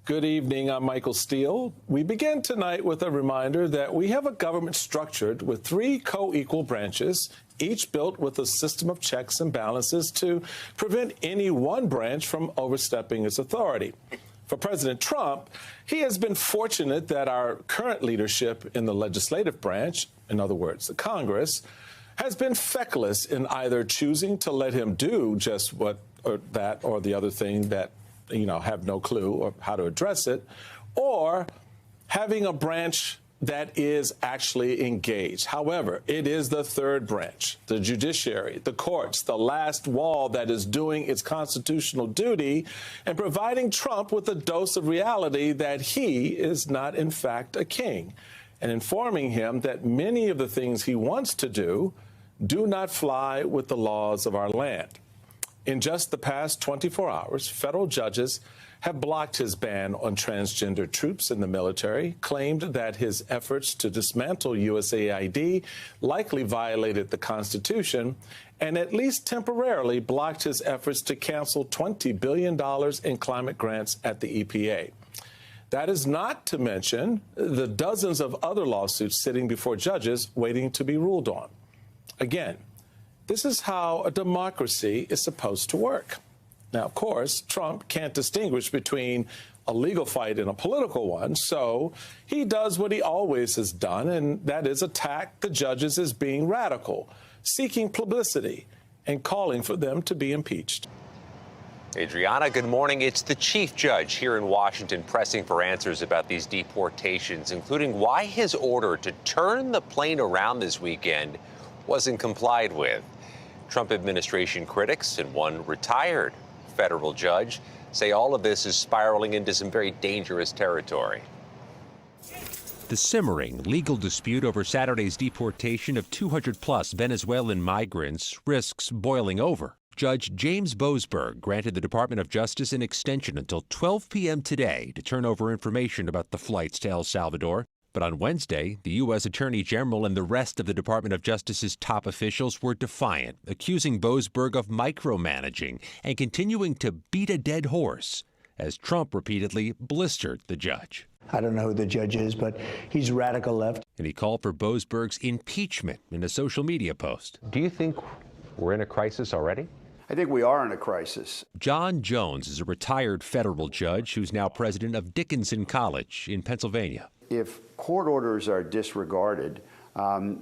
Good evening. I'm Michael Steele. We begin tonight with a reminder that we have a government structured with three co-equal branches, each built with a system of checks and balances to prevent any one branch from overstepping its authority. For President Trump, he has been fortunate that our current leadership in the legislative branch, in other words, the Congress, has been feckless in either choosing to let him do just what or that or the other thing that have no clue or how to address it, or having a branch that is actually engaged. However, it is the third branch, the judiciary, the courts, the last wall that is doing its constitutional duty and providing Trump with a dose of reality that he is not, in fact, a king, and informing him that many of the things he wants to do not fly with the laws of our land. In just the past 24 hours, federal judges have blocked his ban on transgender troops in the military, claimed that his efforts to dismantle USAID likely violated the Constitution, and at least temporarily blocked his efforts to cancel $20 billion in climate grants at the EPA. That is not to mention the dozens of other lawsuits sitting before judges waiting to be ruled on. Again, this is how a democracy is supposed to work. Now, of course, Trump can't distinguish between a legal fight and a political one, so he does what he always has done, and that is attack the judges as being radical, seeking publicity, and calling for them to be impeached. Adriana, good morning. It's the chief judge here in Washington pressing for answers about these deportations, including why his order to turn the plane around this weekend wasn't complied with. Trump administration critics and one retired federal judge say all of this is spiraling into some very dangerous territory. The simmering legal dispute over Saturday's deportation of 200-plus Venezuelan migrants risks boiling over. Judge James Boasberg granted the Department of Justice an extension until 12 p.m. today to turn over information about the flights to El Salvador. But on Wednesday, the U.S. Attorney General and the rest of the Department of Justice's top officials were defiant, accusing Boasberg of micromanaging and continuing to beat a dead horse, as Trump repeatedly blistered the judge. I don't know who the judge is, but he's radical left. And he called for Boasberg's impeachment in a social media post. Do you think we're in a crisis already? I think we are in a crisis. John Jones is a retired federal judge who's now president of Dickinson College in Pennsylvania. If court orders are disregarded,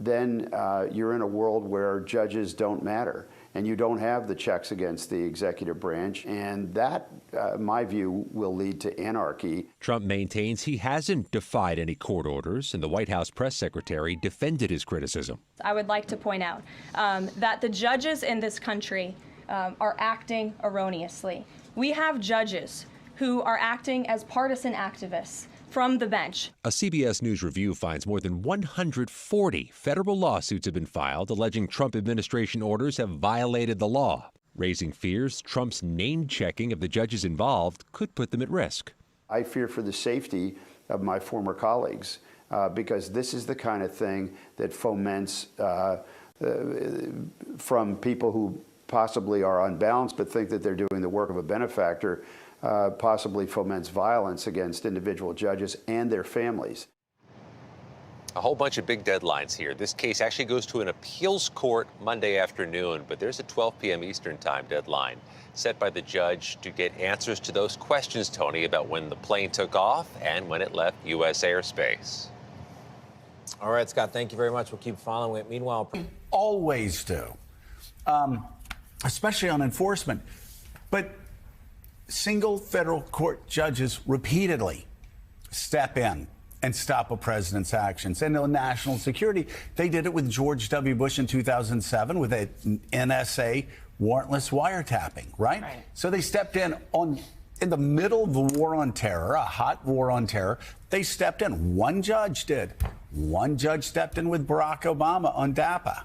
then you're in a world where judges don't matter, and you don't have the checks against the executive branch, and that, in my view, will lead to anarchy. Trump maintains he hasn't defied any court orders, and the White House press secretary defended his criticism. I would like to point out that the judges in this country are acting erroneously. We have judges who are acting as partisan activists from the bench. A CBS News review finds more than 140 federal lawsuits have been filed alleging Trump administration orders have violated the law, raising fears Trump's name-checking of the judges involved could put them at risk. I fear for the safety of my former colleagues because this is the kind of thing that foments from people who possibly are unbalanced but think that they're doing the work of a benefactor, possibly foments violence against individual judges and their families. A whole bunch of big deadlines here. This case actually goes to an appeals court Monday afternoon, but there's a 12 p.m. Eastern time deadline set by the judge to get answers to those questions, Tony, about when the plane took off and when it left U.S. airspace. All right, Scott, thank you very much. We'll keep following it. Meanwhile, always do, especially on enforcement. But single federal court judges repeatedly step in and stop a president's actions. And on national security, they did it with George W. Bush in 2007 with an NSA warrantless wiretapping, right? So they stepped in the middle of the war on terror, a hot war on terror. They stepped in. One judge did. One judge stepped in with Barack Obama on DAPA.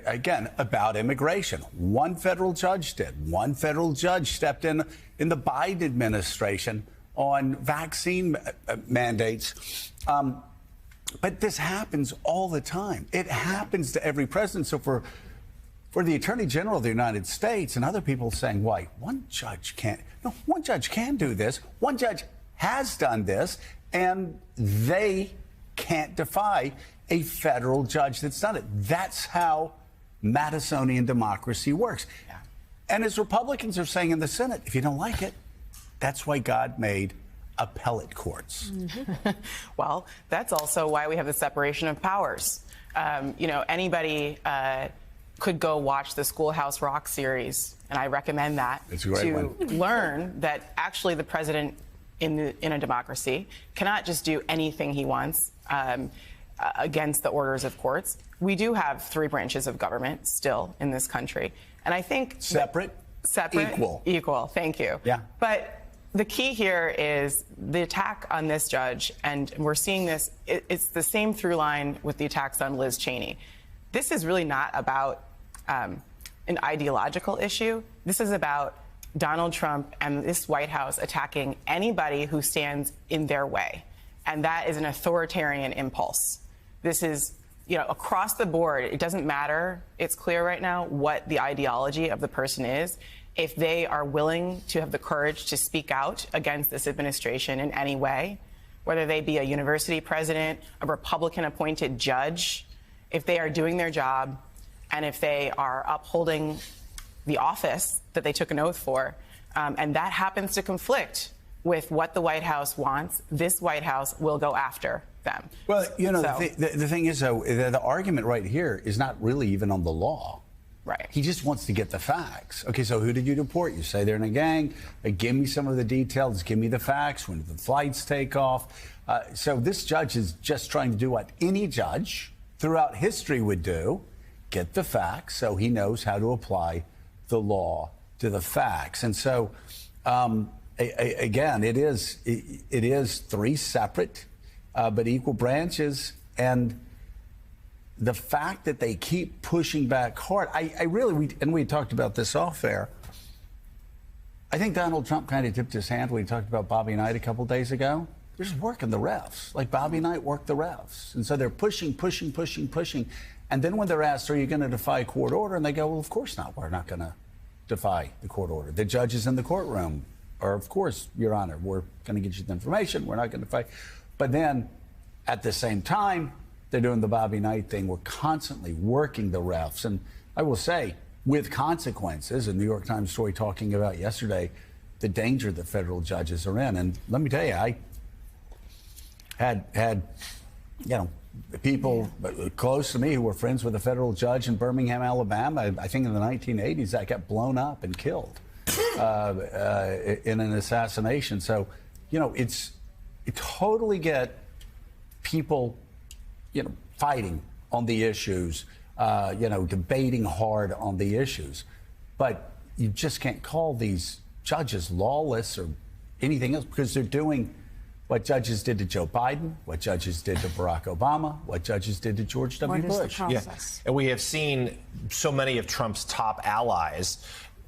Again, about immigration. One federal judge did. One federal judge stepped in the Biden administration on vaccine mandates. But this happens all the time. It happens to every president. So for for the Attorney General of the United States and other people saying, why, one judge can do this, one judge has done this, and they can't defy a federal judge that's done it. That's how Madisonian democracy works. Yeah. And as Republicans are saying in the Senate, if you don't like it, that's why God made appellate courts. Well, that's also why we have the separation of powers. Anybody could go watch the Schoolhouse Rock series, and I recommend that, to learn that actually the president in a democracy cannot just do anything he wants against the orders of courts. We do have 3 branches of government still in this country, and I think separate, equal. Thank you. Yeah, but the key here is the attack on this judge, and we're seeing this. It's the same through line with the attacks on Liz Cheney. This is really not about an ideological issue. This is about Donald Trump and this White House attacking anybody who stands in their way. And that is an authoritarian impulse. This is, across the board, it doesn't matter. It's clear right now what the ideology of the person is. If they are willing to have the courage to speak out against this administration in any way, whether they be a university president, a Republican-appointed judge, if they are doing their job, and if they are upholding the office that they took an oath for, and that happens to conflict with what the White House wants, this White House will go after them. Well, the thing is, though, the argument right here is not really even on the law. Right. He just wants to get the facts. Okay, so who did you deport? You say they're in a gang. Give me some of the details. Give me the facts. When did the flights take off? So this judge is just trying to do what any judge throughout history would do, get the facts so he knows how to apply the law to the facts. And so, again, it is 3 separate but equal branches. And the fact that they keep pushing back hard, we talked about this off air. I think Donald Trump kind of tipped his hand when he talked about Bobby Knight a couple days ago. They're just working the refs, like Bobby Knight worked the refs. And so they're pushing. And then when they're asked, are you going to defy court order? And they go, well, of course not. We're not going to defy the court order. The judges in the courtroom are, of course, Your Honor, we're going to get you the information. We're not going to defy. But then at the same time, they're doing the Bobby Knight thing. We're constantly working the refs. And I will say, with consequences, a New York Times story talking about yesterday, the danger that federal judges are in. And let me tell you, I had people close to me who were friends with a federal judge in Birmingham, Alabama. I think in the 1980s that got blown up and killed in an assassination. So, you totally get people, fighting on the issues, debating hard on the issues. But you just can't call these judges lawless or anything else because they're doing what judges did to Joe Biden, what judges did to Barack Obama, what judges did to George W. Bush. Yeah. And we have seen so many of Trump's top allies,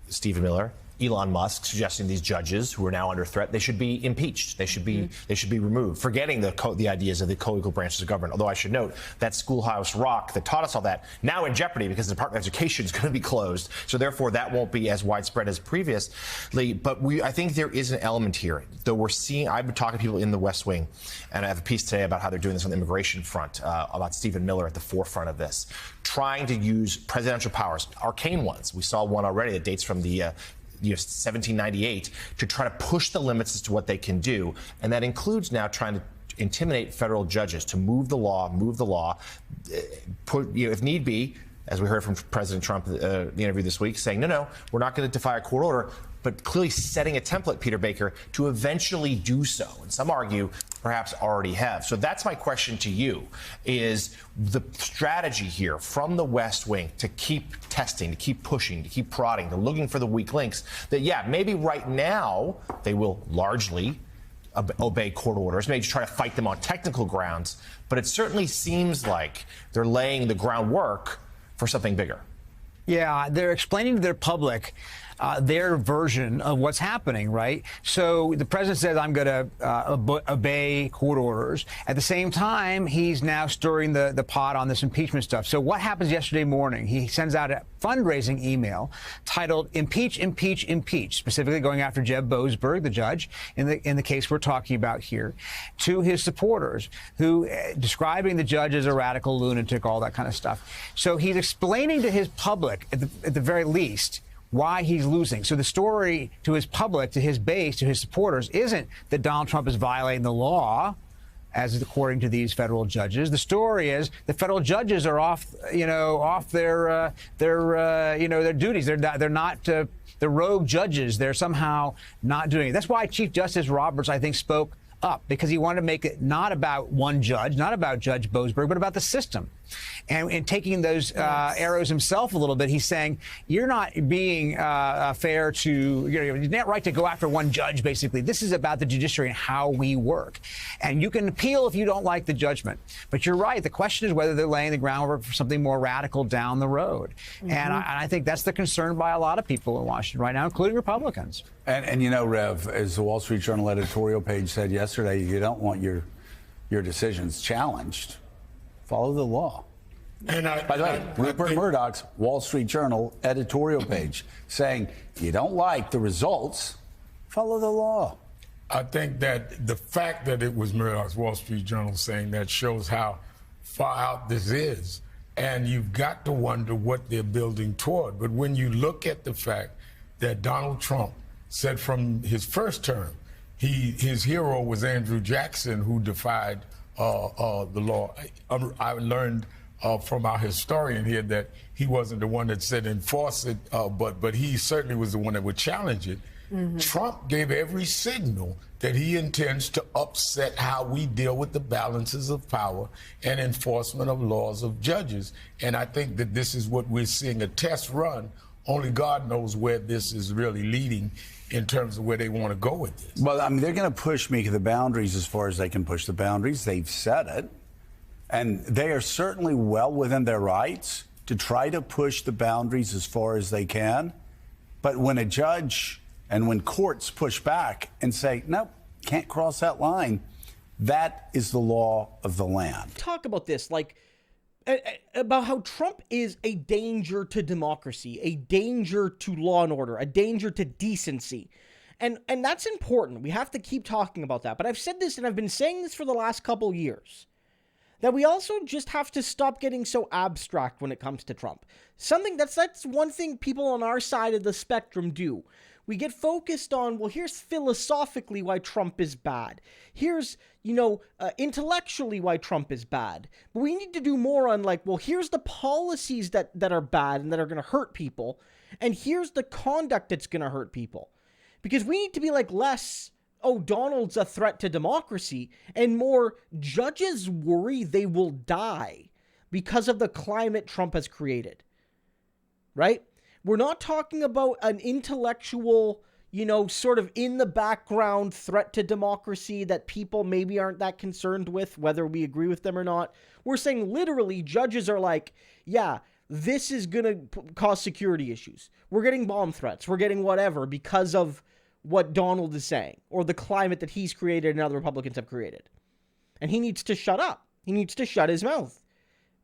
Stephen Miller, Elon Musk, suggesting these judges who are now under threat, they should be impeached. They should be removed, forgetting the ideas of the co-equal branches of government. Although I should note that Schoolhouse Rock that taught us all that now in jeopardy because the Department of Education is going to be closed. So therefore, that won't be as widespread as previously. But I think there is an element here, though I've been talking to people in the West Wing, and I have a piece today about how they're doing this on the immigration front, about Stephen Miller at the forefront of this, trying to use presidential powers, arcane ones. We saw one already that dates from the 1798 to try to push the limits as to what they can do. And that includes now trying to intimidate federal judges to move the law, if need be, as we heard from President Trump in the interview this week, saying, no, we're not going to defy a court order, but clearly setting a template, Peter Baker, to eventually do so. And some argue perhaps already have. So that's my question to you, is the strategy here from the West Wing to keep testing, to keep pushing, to keep prodding, to looking for the weak links, that, maybe right now they will largely obey court orders, maybe try to fight them on technical grounds, but it certainly seems like they're laying the groundwork for something bigger. Yeah, they're explaining to their public their version of what's happening, right? So the president says, I'm going to obey court orders. At the same time, he's now stirring the pot on this impeachment stuff. So what happens yesterday morning? He sends out a fundraising email titled Impeach, Impeach, Impeach, specifically going after Jeb Boasberg, the judge, in the case we're talking about here, to his supporters, who describing the judge as a radical lunatic, all that kind of stuff. So he's explaining to his public, at the very least, why he's losing. So the story to his public, to his base, to his supporters, isn't that Donald Trump is violating the law, as according to these federal judges. The story is the federal judges are off their duties. They're not the rogue judges. They're somehow not doing it. That's why Chief Justice Roberts, I think, spoke up, because he wanted to make it not about one judge, not about Judge Boasberg, but about the system. And in taking those arrows himself a little bit, he's saying, you're not being fair to, you're not right to go after one judge, basically. This is about the judiciary and how we work. And you can appeal if you don't like the judgment. But you're right. The question is whether they're laying the groundwork for something more radical down the road. Mm-hmm. And I think that's the concern by a lot of people in Washington right now, including Republicans. And you know, Rev, as the Wall Street Journal editorial page said yesterday, you don't want your decisions challenged. Follow the law. And by the way, Rupert Murdoch's Wall Street Journal editorial page saying, you don't like the results, follow the law. I think that the fact that it was Murdoch's Wall Street Journal saying that shows how far out this is. And you've got to wonder what they're building toward. But when you look at the fact that Donald Trump said from his first term, his hero was Andrew Jackson, who defied the law. I learned from our historian here that he wasn't the one that said enforce it, but he certainly was the one that would challenge it. Mm-hmm. Trump gave every signal that he intends to upset how we deal with the balances of power and enforcement of laws of judges. And I think that this is what we're seeing, a test run. Only God knows where this is really leading in terms of where they want to go with this. Well, I mean, they're going to push me to the boundaries as far as they can push the boundaries. They've said it. And they are certainly well within their rights to try to push the boundaries as far as they can. But when a judge and when courts push back and say, nope, can't cross that line, that is the law of the land. Talk about this, like, about how Trump is a danger to democracy, a danger to law and order, a danger to decency. And that's important. We have to keep talking about that. But I've said this, and I've been saying this for the last couple years, that we also just have to stop getting so abstract when it comes to Trump. That's one thing people on our side of the spectrum do. We get focused on, well, here's philosophically why Trump is bad. Here's, intellectually why Trump is bad. But we need to do more on, like, well, here's the policies that are bad and that are going to hurt people. And here's the conduct that's going to hurt people. Because we need to be like less, oh, Donald's a threat to democracy, and more, judges worry they will die because of the climate Trump has created. Right? We're not talking about an intellectual, sort of in the background threat to democracy that people maybe aren't that concerned with, whether we agree with them or not. We're saying literally judges are like, yeah, this is going to cause security issues. We're getting bomb threats. We're getting whatever because of what Donald is saying or the climate that he's created and other Republicans have created. And he needs to shut up. He needs to shut his mouth.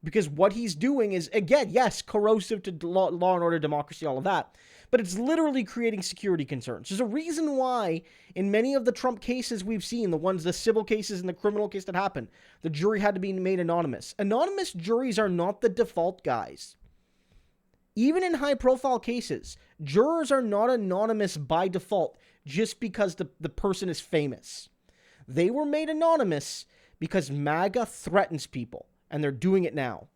Because what he's doing is, again, yes, corrosive to law and order, democracy, all of that. But it's literally creating security concerns. There's a reason why in many of the Trump cases we've seen, the civil cases and the criminal case that happened, the jury had to be made anonymous. Anonymous juries are not the default, guys. Even in high-profile cases, jurors are not anonymous by default just because the person is famous. They were made anonymous because MAGA threatens people. And they're doing it now.